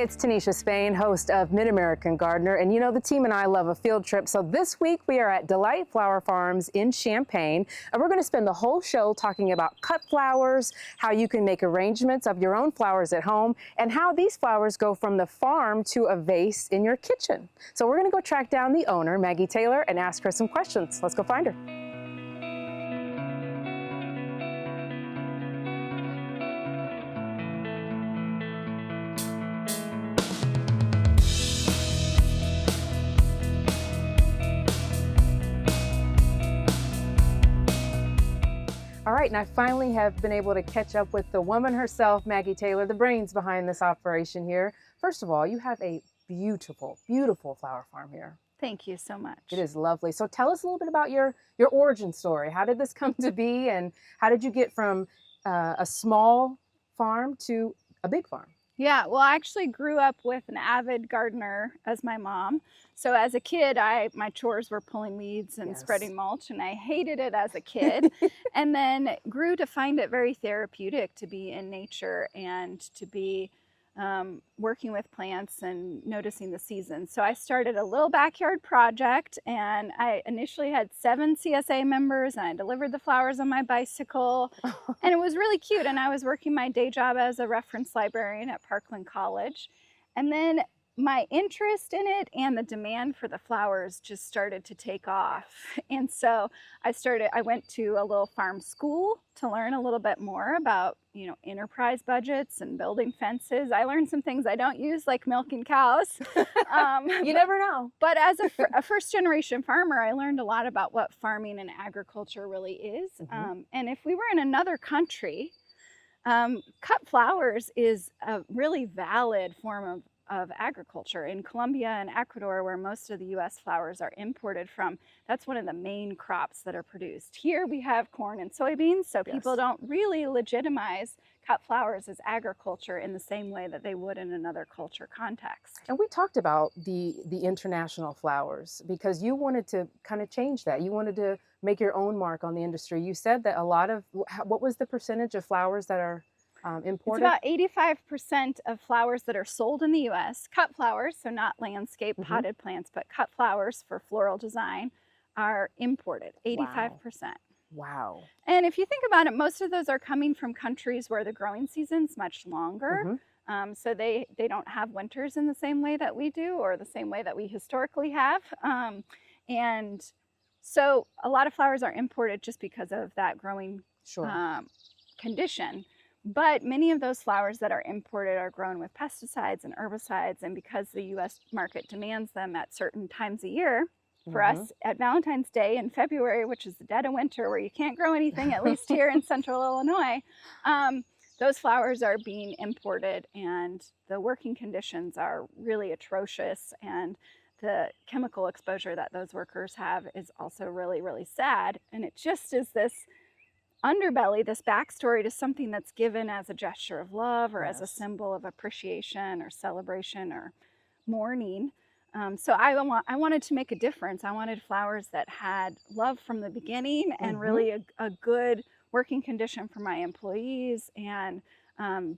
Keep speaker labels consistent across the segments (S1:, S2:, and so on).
S1: it's Tanisha Spain, host of Mid-American Gardener, and you know the team and I love a field trip, so this week we are at Delight Flower Farms in Champaign, and we're going to spend the whole show talking about cut flowers, how you can make arrangements of your own flowers at home, and how these flowers go from the farm to a vase in your kitchen. So we're going to go track down the owner, Maggie Taylor, and ask her some questions. Let's go find her. All right, and I finally have been able to catch up with the woman herself, Maggie Taylor, the brains behind this operation here. First of all, you have a beautiful, beautiful flower farm here.
S2: Thank you so much.
S1: It is lovely. So tell us a little bit about your origin story. How did this come to be, and how did you get from a small farm to a big farm?
S2: Yeah, well, I actually grew up with an avid gardener as my mom. So as a kid, my chores were pulling weeds and spreading mulch, and I hated it as a kid. And then grew to find it very therapeutic to be in nature and to be working with plants and noticing the seasons. So I started a little backyard project, and I initially had 7 CSA members, and I delivered the flowers on my bicycle. And it was really cute. And I was working my day job as a reference librarian at Parkland College. And then my interest in it and the demand for the flowers just started to take off. And so I went to a little farm school to learn a little bit more about, enterprise budgets and building fences. I learned some things I don't use, like milking cows.
S1: You never know.
S2: But as a first generation farmer, I learned a lot about what farming and agriculture really is. And if we were in another country, cut flowers is a really valid form of agriculture. In Colombia and Ecuador, where most of the U.S. flowers are imported from, that's one of the main crops that are produced. Here we have corn and soybeans, so people don't really legitimize cut flowers as agriculture in the same way that they would in another culture context.
S1: And we talked about the international flowers because you wanted to kind of change that. You wanted to make your own mark on the industry. You said that a lot of, what was the percentage of flowers that are imported?
S2: It's about 85% of flowers that are sold in the U.S., cut flowers, so not landscape potted plants, but cut flowers for floral design, are imported, 85%.
S1: Wow.
S2: And if you think about it, most of those are coming from countries where the growing season's much longer. So they don't have winters in the same way that we do, or the same way that we historically have. And so a lot of flowers are imported just because of that growing condition. But many of those flowers that are imported are grown with pesticides and herbicides, and because the U.S. market demands them at certain times a year, for us at Valentine's Day in February, which is the dead of winter where you can't grow anything, at least here in central Illinois, those flowers are being imported, and the working conditions are really atrocious, and the chemical exposure that those workers have is also really, really sad. And it just is this underbelly, this backstory to something that's given as a gesture of love, or as a symbol of appreciation or celebration or mourning. So I wanted to make a difference. I wanted flowers that had love from the beginning, and really a good working condition for my employees, and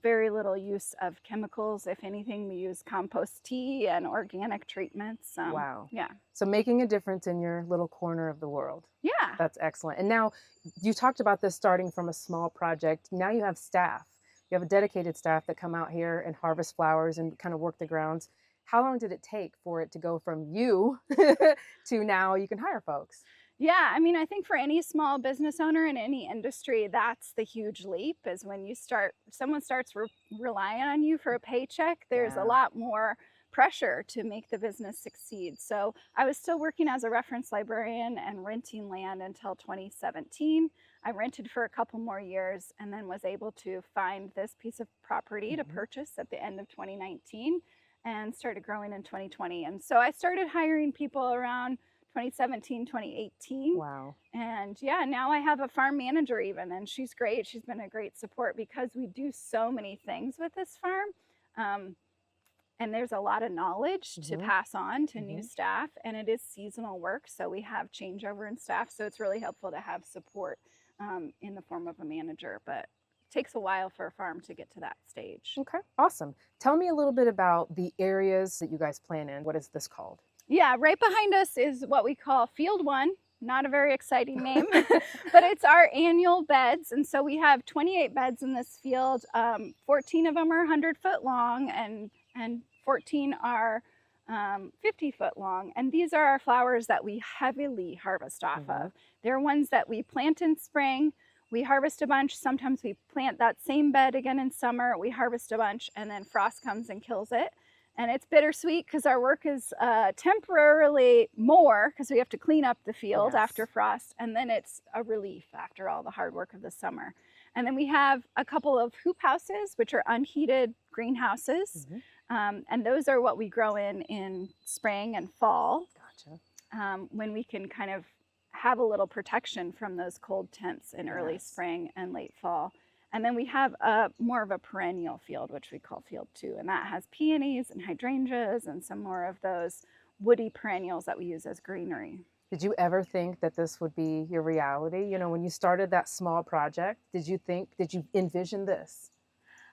S2: very little use of chemicals. If anything, we use compost tea and organic treatments.
S1: Wow.
S2: Yeah.
S1: So making a difference in your little corner of the world.
S2: Yeah.
S1: That's excellent. And now you talked about this starting from a small project. Now you have staff. You have a dedicated staff that come out here and harvest flowers and kind of work the grounds. How long did it take for it to go from you to now you can hire folks?
S2: Yeah, I mean, I think for any small business owner in any industry, that's the huge leap, is when someone starts relying on you for a paycheck, there's a lot more pressure to make the business succeed. So I was still working as a reference librarian and renting land until 2017. I rented for a couple more years, and then was able to find this piece of property to purchase at the end of 2019, and started growing in 2020. And so I started hiring people around 2017, 2018.
S1: Wow.
S2: And yeah, now I have a farm manager even, and she's great. She's been a great support because we do so many things with this farm. And there's a lot of knowledge to pass on to new staff, and it is seasonal work. So we have changeover in staff. So it's really helpful to have support in the form of a manager. But takes a while for a farm to get to that stage.
S1: Okay, awesome. Tell me a little bit about the areas that you guys plant in. What is this called?
S2: Yeah, right behind us is what we call Field 1. Not a very exciting name, but it's our annual beds. And so we have 28 beds in this field. 14 of them are 100-foot long and 14 are 50-foot long. And these are our flowers that we heavily harvest off of. They're ones that we plant in spring. We harvest a bunch. Sometimes we plant that same bed again in summer. We harvest a bunch and then frost comes and kills it. And it's bittersweet because our work is temporarily more because we have to clean up the field after frost. And then it's a relief after all the hard work of the summer. And then we have a couple of hoop houses, which are unheated greenhouses. And those are what we grow in spring and fall.
S1: Gotcha.
S2: When we can kind of have a little protection from those cold temps in early spring and late fall. And then we have more of a perennial field, which we call Field 2. And that has peonies and hydrangeas and some more of those woody perennials that we use as greenery.
S1: Did you ever think that this would be your reality? You know, when you started that small project, did you envision this?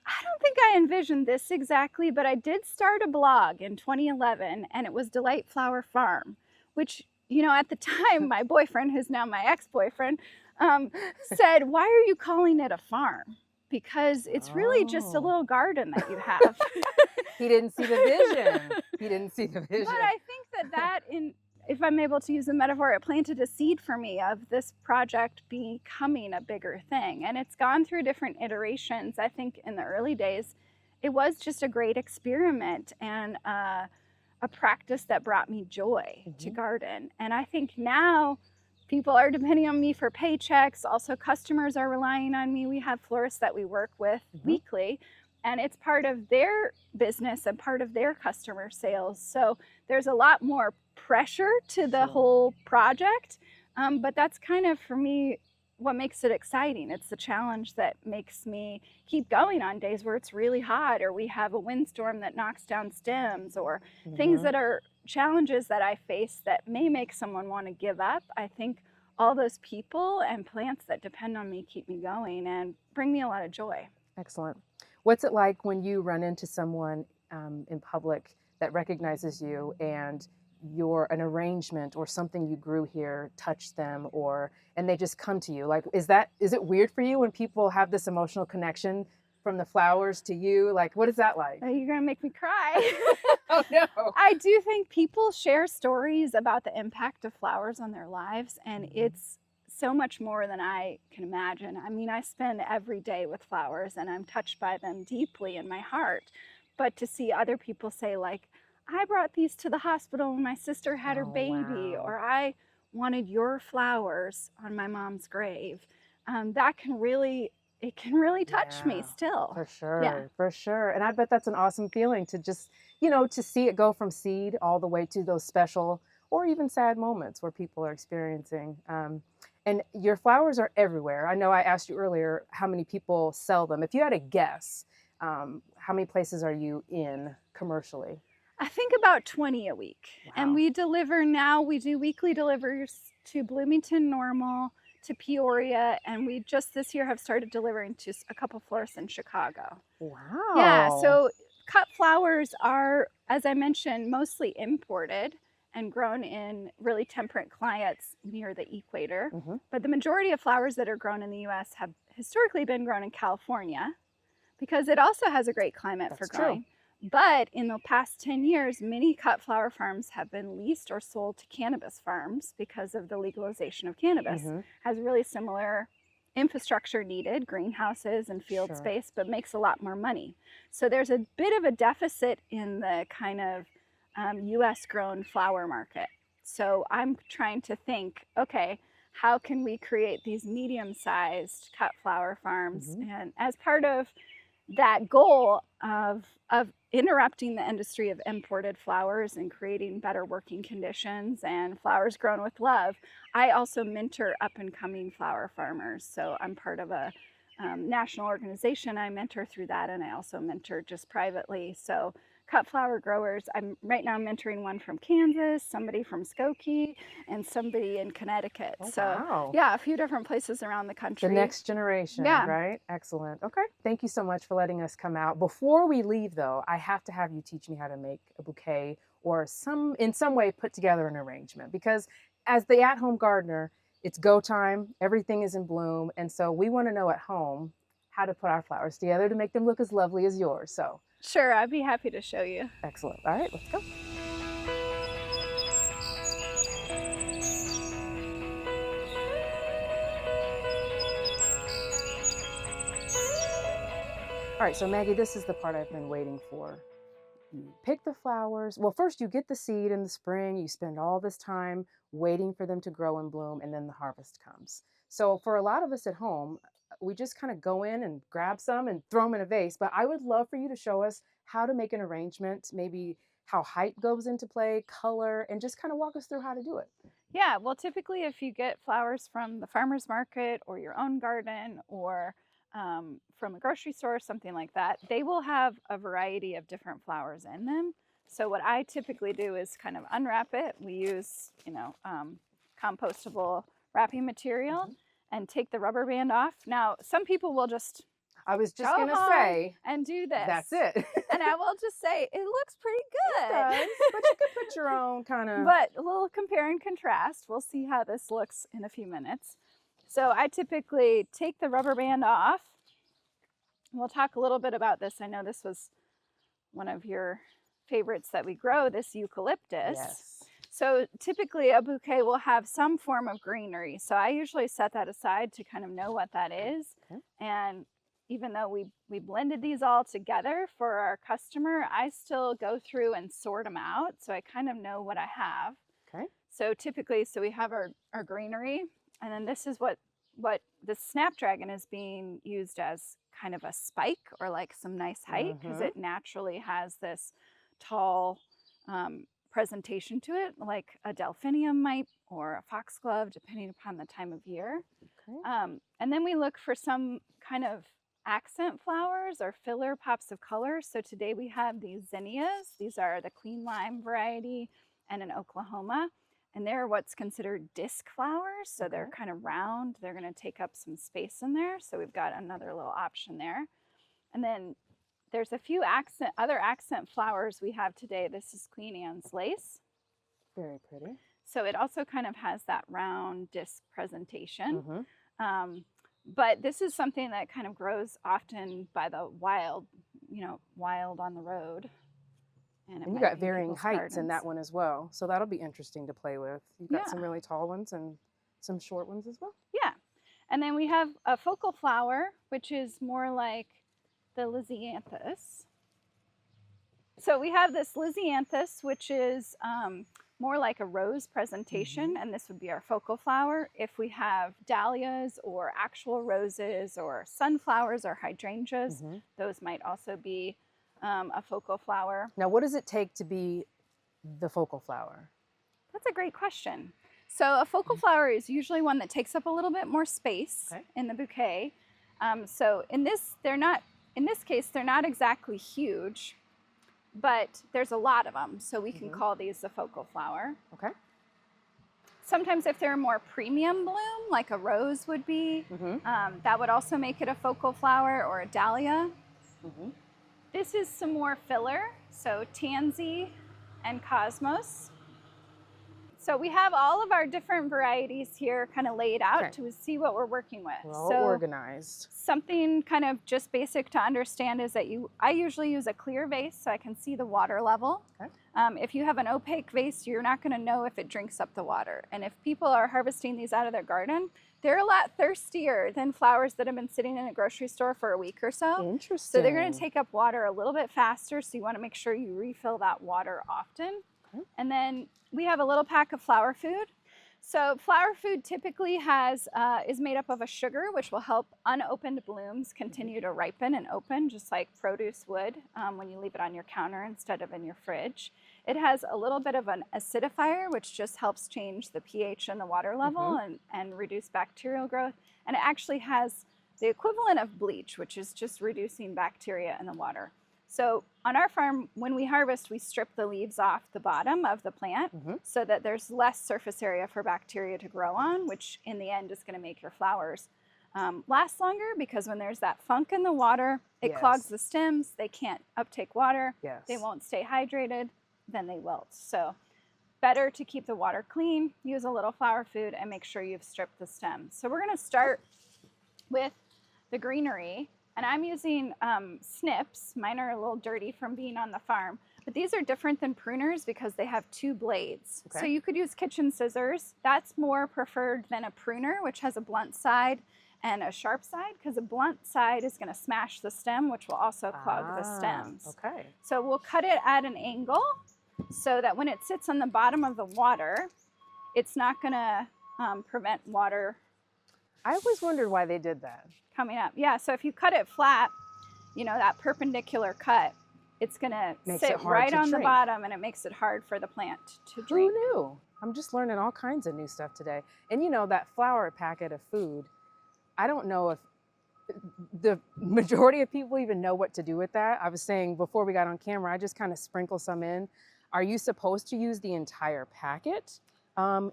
S2: I don't think I envisioned this exactly, but I did start a blog in 2011, and it was Delight Flower Farm, which, you know, at the time, my boyfriend, who's now my ex-boyfriend, said, "Why are you calling it a farm? Because it's really just a little garden that you have."
S1: He didn't see the vision. He didn't see the vision.
S2: But I think that if I'm able to use a metaphor, it planted a seed for me of this project becoming a bigger thing. And it's gone through different iterations. I think in the early days, it was just a great experiment and a practice that brought me joy to garden. And I think now people are depending on me for paychecks. Also, customers are relying on me. We have florists that we work with weekly, and it's part of their business and part of their customer sales. So there's a lot more pressure to the whole project, but that's kind of, for me, what makes it exciting. It's the challenge that makes me keep going on days where it's really hot, or we have a windstorm that knocks down stems, or things that are challenges that I face that may make someone want to give up. I think all those people and plants that depend on me keep me going and bring me a lot of joy.
S1: Excellent. What's it like when you run into someone in public that recognizes you and an arrangement or something you grew here touched them, and they just come to you? Like, is it weird for you when people have this emotional connection from the flowers to you? Like, what is that like?
S2: Oh, you're gonna make me cry.
S1: Oh no.
S2: I do think people share stories about the impact of flowers on their lives, and it's so much more than I can imagine. I mean, I spend every day with flowers and I'm touched by them deeply in my heart. But to see other people say, like, "I brought these to the hospital when my sister had her baby," or "I wanted your flowers on my mom's grave," that can really touch me still.
S1: For sure, for sure. And I bet that's an awesome feeling to just, to see it go from seed all the way to those special or even sad moments where people are experiencing. And your flowers are everywhere. I know I asked you earlier how many people sell them. If you had a guess, how many places are you in commercially?
S2: I think about 20 a week.
S1: Wow.
S2: And we do weekly deliveries to Bloomington, Normal, to Peoria, and we just this year have started delivering to a couple florists in Chicago.
S1: Wow.
S2: Yeah, so cut flowers are, as I mentioned, mostly imported and grown in really temperate climates near the equator. But the majority of flowers that are grown in the U.S. have historically been grown in California because it also has a great climate for growing. But in the past 10 years, many cut flower farms have been leased or sold to cannabis farms because of the legalization of cannabis. Has really similar infrastructure needed, greenhouses and field space, but makes a lot more money. So there's a bit of a deficit in the kind of US grown flower market. So I'm trying to think, okay, how can we create these medium-sized cut flower farms? And as part of that goal of interrupting the industry of imported flowers and creating better working conditions and flowers grown with love, I also mentor up and coming flower farmers. So I'm part of a national organization. I mentor through that, and I also mentor just privately. So cut flower growers. I'm right now mentoring one from Kansas, somebody from Skokie, and somebody in Connecticut.
S1: Oh,
S2: So
S1: wow.
S2: yeah, a few different places around the country.
S1: The next generation,
S2: Yeah.
S1: right? Excellent. Okay. Thank you so much for letting us come out. Before we leave, though, I have to have you teach me how to make a bouquet or in some way put together an arrangement, because as the at-home gardener, it's go time. Everything is in bloom. And so we want to know at home how to put our flowers together to make them look as lovely as yours. So
S2: sure, I'd be happy to show you.
S1: excellent. All right, let's go. All right, so Maggie, this is the part I've been waiting for. You pick the flowers. Well, first you get the seed in the spring. You spend all this time waiting for them to grow and bloom, and then the harvest comes. So for a lot of us at home, we just kind of go in and grab some and throw them in a vase. But I would love for you to show us how to make an arrangement, maybe how height goes into play, color, and just kind of walk us through how to do it.
S2: Yeah, well, typically if you get flowers from the farmer's market or your own garden or from a grocery store, something like that, they will have a variety of different flowers in them. So what I typically do is kind of unwrap it. We use, compostable wrapping material and take the rubber band off. Now, some people will just
S1: I was just going to say,
S2: and do this.
S1: that's it.
S2: And I will just say, it looks pretty good.
S1: It does, but you can put your own kind of.
S2: But a little compare and contrast. We'll see how this looks in a few minutes. So I typically take the rubber band off. We'll talk a little bit about this. I know this was one of your favorites that we grow, this eucalyptus.
S1: Yes.
S2: So typically a bouquet will have some form of greenery. So I usually set that aside to kind of know what that is.
S1: Okay.
S2: And even though we blended these all together for our customer, I still go through and sort them out. So I kind of know what I have.
S1: Okay.
S2: So typically, we have our greenery, and then this is what the snapdragon is being used as kind of a spike or like some nice height, because it naturally has this tall presentation to it, like a delphinium might or a foxglove, depending upon the time of year.
S1: Okay.
S2: And then we look for some kind of accent flowers or filler pops of color. So today we have these zinnias. These are the Queen Lime variety and an Oklahoma. And they're what's considered disc flowers. So they're kind of round. They're going to take up some space in there. So we've got another little option there. And then there's a few other accent flowers we have today. This is Queen Anne's lace.
S1: Very pretty.
S2: So it also kind of has that round disc presentation. But this is something that kind of grows often by the wild on the road. And
S1: you got varying heights in that one as well. So that'll be interesting to play with. You've got some really tall ones and some short ones as well.
S2: Yeah. And then we have a focal flower, which is more like the Lisianthus. So we have this Lisianthus, which is more like a rose presentation, and this would be our focal flower. If we have dahlias or actual roses or sunflowers or hydrangeas, those might also be a focal flower.
S1: Now, what does it take to be the focal flower?
S2: That's a great question. So a focal flower is usually one that takes up a little bit more space in the bouquet. So in this case, they're not exactly huge, but there's a lot of them. So we can call these the focal flower. Okay. Sometimes if they're a more premium bloom, like a rose would be, that would also make it a focal flower, or a dahlia. This is some more filler, so tansy and cosmos. So we have all of our different varieties here kind of laid out to see what we're working with.
S1: We're all organized.
S2: Something kind of just basic to understand is that I usually use a clear vase so I can see the water level. If you have an opaque vase, you're not going to know if it drinks up the water. And if people are harvesting these out of their garden, they're a lot thirstier than flowers that have been sitting in a grocery store for a week or so.
S1: Interesting.
S2: So they're going to take up water a little bit faster, so you want to make sure you refill that water often. And then we have a little pack of flower food. So flower food typically is made up of a sugar, which will help unopened blooms continue to ripen and open, just like produce would when you leave it on your counter instead of in your fridge. It has a little bit of an acidifier, which just helps change the pH in the water level and reduce bacterial growth. And it actually has the equivalent of bleach, which is just reducing bacteria in the water. So on our farm, when we harvest, we strip the leaves off the bottom of the plant so that there's less surface area for bacteria to grow on, which in the end is going to make your flowers last longer, because when there's that funk in the water, it clogs the stems. They can't uptake water. They won't stay hydrated. Then they wilt. So better to keep the water clean, use a little flower food, and make sure you've stripped the stems. So we're going to start with the greenery. And I'm using snips. Mine are a little dirty from being on the farm. But these are different than pruners because they have 2 blades. So you could use kitchen scissors. That's more preferred than a pruner, which has a blunt side and a sharp side, because a blunt side is going to smash the stem, which will also clog the stems. So we'll cut it at an angle so that when it sits on the bottom of the water, it's not going to prevent water.
S1: I always wondered why they did that.
S2: Coming up. Yeah, so if you cut it flat, you know, that perpendicular cut, it's going to sit right on the bottom, and it makes it hard for the plant to drink.
S1: Who knew? I'm just learning all kinds of new stuff today. And you know, that flour packet of food, I don't know if the majority of people even know what to do with that. I was saying before we got on camera, I just kind of sprinkle some in. Are you supposed to use the entire packet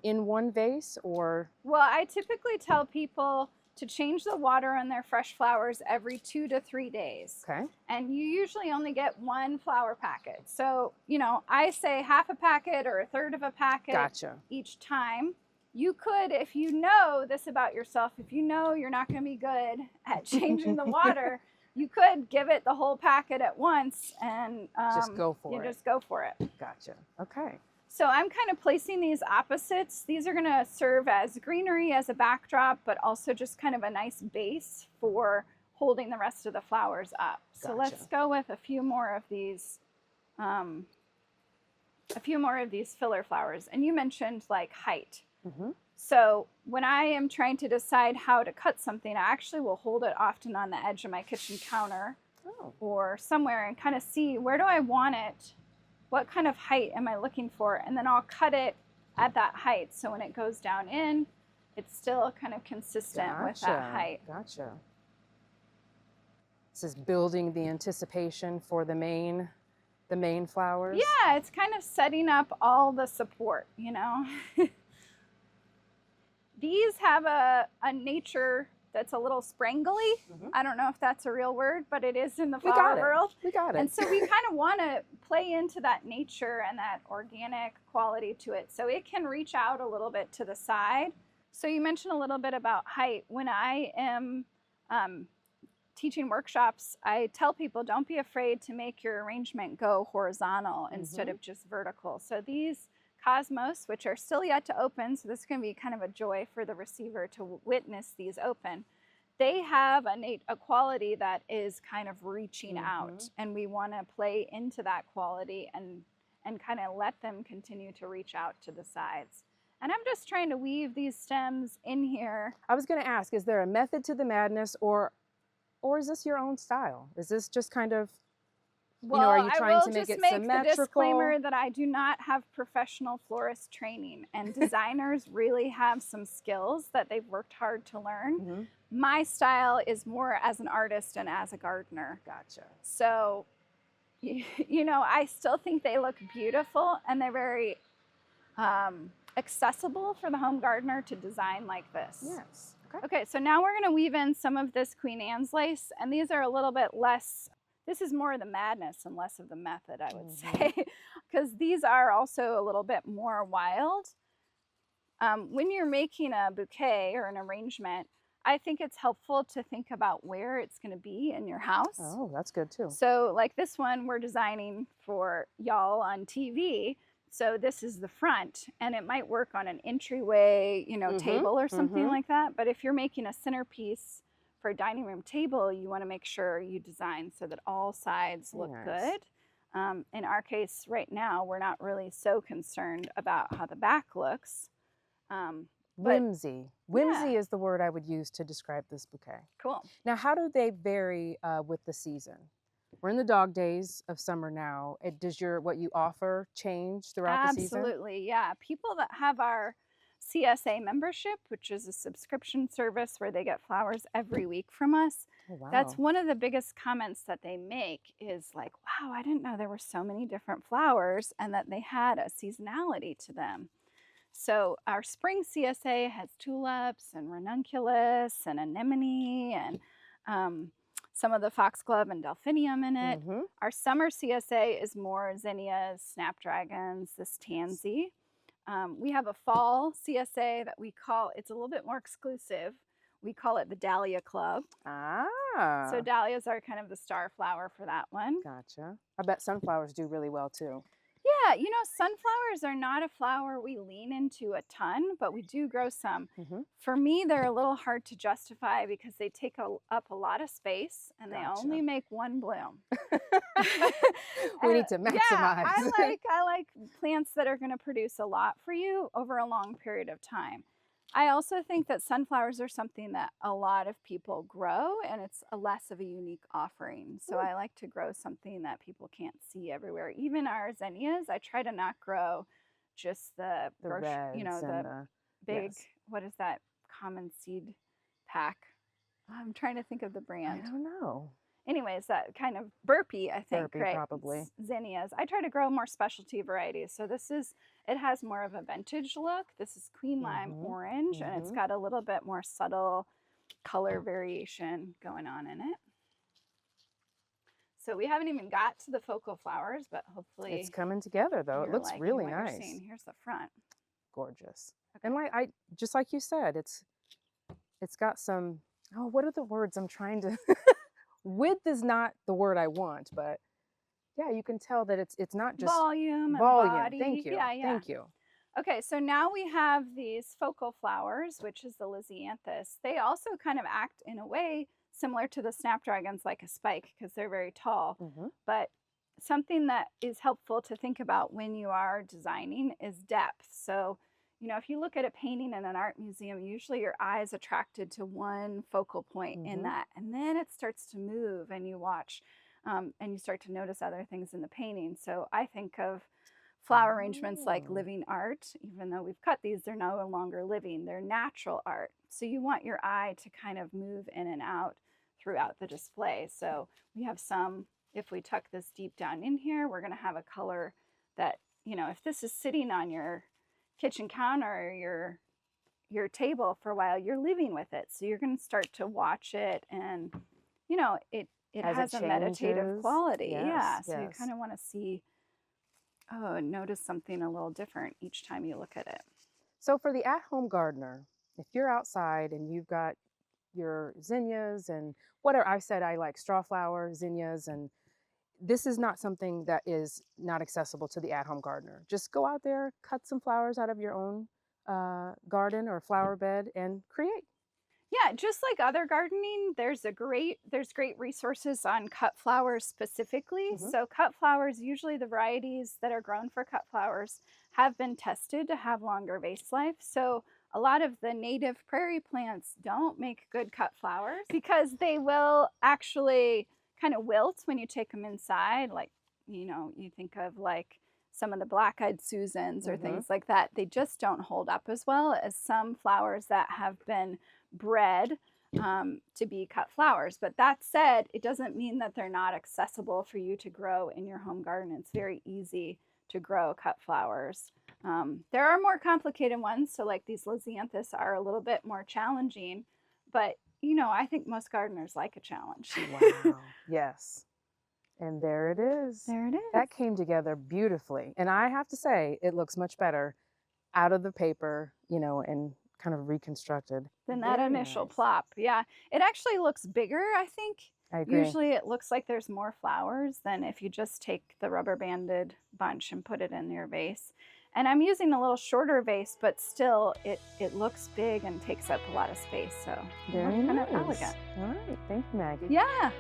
S1: in one vase, or?
S2: Well, I typically tell people to change the water on their fresh flowers every 2 to 3 days. And you usually only get 1 flower packet. So, you know, I say half a packet or a third of a packet each time. You could, if you know this about yourself, if you know you're not going to be good at changing the water, you could give it the whole packet at once and
S1: just go for it.
S2: Just go for it.
S1: Gotcha. Okay.
S2: So I'm kind of placing these opposites. These are going to serve as greenery, as a backdrop, but also just kind of a nice base for holding the rest of the flowers up. So let's go with a few more of these filler flowers. And you mentioned like height. So when I am trying to decide how to cut something, I actually will hold it often on the edge of my kitchen counter or somewhere and kind of see, where do I want it? What kind of height am I looking for? And then I'll cut it at that height. So when it goes down in, it's still kind of consistent with that height.
S1: This is building the anticipation for the main flowers.
S2: Yeah, it's kind of setting up all the support, you know. These have a nature that's a little sprangly. I don't know if that's a real word, but it is in the flower world.
S1: We got it.
S2: And so we kind of want to play into that nature and that organic quality to it. So it can reach out a little bit to the side. So you mentioned a little bit about height. When I am teaching workshops, I tell people, don't be afraid to make your arrangement go horizontal instead of just vertical. So these cosmos, which are still yet to open, so this is going to be kind of a joy for the receiver to witness these open. They have a quality that is kind of reaching out, and we want to play into that quality and kind of let them continue to reach out to the sides. And I'm just trying to weave these stems in here.
S1: I was going to ask, is there a method to the madness, or is this your own style? Is this just kind of,
S2: well,
S1: are you trying to make it symmetrical?
S2: The disclaimer that I do not have professional florist training, and designers really have some skills that they've worked hard to learn. My style is more as an artist and as a gardener. So, you know, I still think they look beautiful, and they're very accessible for the home gardener to design like this. Okay, so now we're going to weave in some of this Queen Anne's lace, and these are a little bit less. This is more of the madness and less of the method, I would say, because these are also a little bit more wild. When you're making a bouquet or an arrangement, I think it's helpful to think about where it's going to be in your house.
S1: Oh, that's good too.
S2: So like this one we're designing for y'all on TV. So this is the front, and it might work on an entryway, you know, table or something like that. But if you're making a centerpiece for a dining room table, you want to make sure you design so that all sides look good. In our case right now, we're not really so concerned about how the back looks.
S1: Whimsy. Whimsy is the word I would use to describe this bouquet.
S2: Cool.
S1: Now, how do they vary with the season? We're in the dog days of summer now. Does what you offer change throughout the season?
S2: Absolutely, yeah. People that have our CSA membership, which is a subscription service where they get flowers every week from us.
S1: Oh, wow.
S2: That's one of the biggest comments that they make is like, wow, I didn't know there were so many different flowers and that they had a seasonality to them. So our spring CSA has tulips and ranunculus and anemone and some of the foxglove and delphinium in it.
S1: Mm-hmm.
S2: Our summer CSA is more zinnias, snapdragons, this tansy. We have a fall CSA that we call, it's a little bit more exclusive. We call it the Dahlia Club.
S1: Ah.
S2: So dahlias are kind of the star flower for that one.
S1: Gotcha. I bet sunflowers do really well too.
S2: Yeah, you know, sunflowers are not a flower we lean into a ton, but we do grow some.
S1: Mm-hmm.
S2: For me, they're a little hard to justify because they take up a lot of space and
S1: Gotcha.
S2: they only make one bloom.
S1: We need to maximize.
S2: Yeah, I like plants that are going to produce a lot for you over a long period of time. I also think that sunflowers are something that a lot of people grow, and it's a less of a unique offering. So I like to grow something that people can't see everywhere. Even our zinnias, I try to not grow just the
S1: reds,
S2: you know, the big,
S1: yes.
S2: what is that common seed pack? I'm trying to think of the brand.
S1: I don't know.
S2: Anyways, that kind of burpee, I think,
S1: Burpee,
S2: right?
S1: probably.
S2: Zinnias. I try to grow more specialty varieties. So it has more of a vintage look. This is Queen Lime Orange, and it's got a little bit more subtle color variation going on in it. So we haven't even got to the focal flowers, but hopefully
S1: it's coming together though. It looks really nice.
S2: Here's the front.
S1: Gorgeous. Okay. And just like you said, it's got some, oh, what are the words I'm trying to width is not the word I want, but yeah, you can tell that it's not just
S2: volume.
S1: Thank you.
S2: Yeah.
S1: Thank you.
S2: Okay, so now we have these focal flowers, which is the Lisianthus. They also kind of act in a way similar to the snapdragons, like a spike, because they're very tall.
S1: Mm-hmm.
S2: But something that is helpful to think about when you are designing is depth. So, you know, if you look at a painting in an art museum, usually your eye is attracted to one focal point in that, and then it starts to move and you watch and you start to notice other things in the painting. So I think of flower arrangements like living art. Even though we've cut these, they're no longer living, they're natural art. So you want your eye to kind of move in and out throughout the display. So we have some, if we tuck this deep down in here, we're going to have a color that, you know, if this is sitting on your kitchen counter or your table for a while, you're living with it. So you're going to start to watch it, and you know, it has a meditative quality.
S1: Yes,
S2: yeah. So
S1: yes.
S2: you kind of want to see, notice something a little different each time you look at it.
S1: So for the at-home gardener, if you're outside and you've got your zinnias and whatever, I said I like strawflower, zinnias, and this is not something that is not accessible to the at-home gardener. Just go out there, cut some flowers out of your own garden or flower bed and create.
S2: Yeah, just like other gardening, there's great resources on cut flowers specifically. So cut flowers, usually the varieties that are grown for cut flowers have been tested to have longer vase life. So a lot of the native prairie plants don't make good cut flowers because they will actually kind of wilt when you take them inside. Like, you know, you think of like some of the black-eyed Susans or things like that. They just don't hold up as well as some flowers that have been bred to be cut flowers. But that said, it doesn't mean that they're not accessible for you to grow in your home garden. It's very easy to grow cut flowers. There are more complicated ones, so like these Lisianthus are a little bit more challenging, but you know, I think most gardeners like a challenge.
S1: Wow. Yes. And there it is.
S2: There it is.
S1: That came together beautifully. And I have to say, it looks much better out of the paper, you know, and kind of reconstructed.
S2: Than that initial plop. Yeah. It actually looks bigger, I think.
S1: I agree.
S2: Usually it looks like there's more flowers than if you just take the rubber banded bunch and put it in your vase. And I'm using a little shorter vase, but still it looks big and takes up a lot of space. So
S1: very
S2: kind
S1: nice.
S2: of elegant.
S1: All right. Thank you, Maggie.
S2: Yeah.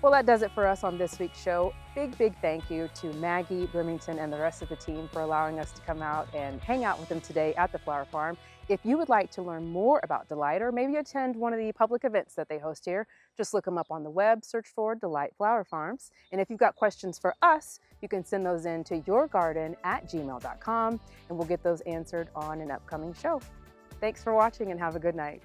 S1: Well, Well, that does it for us on this week's show. Big thank you to Maggie Bloomington and the rest of the team for allowing us to come out and hang out with them today at the Flower Farm. If you would like to learn more about Delight or maybe attend one of the public events that they host here, just look them up on the web, search for Delight Flower Farms. And if you've got questions for us, you can send those in to yourgarden@gmail.com and we'll get those answered on an upcoming show. Thanks for watching and have a good night.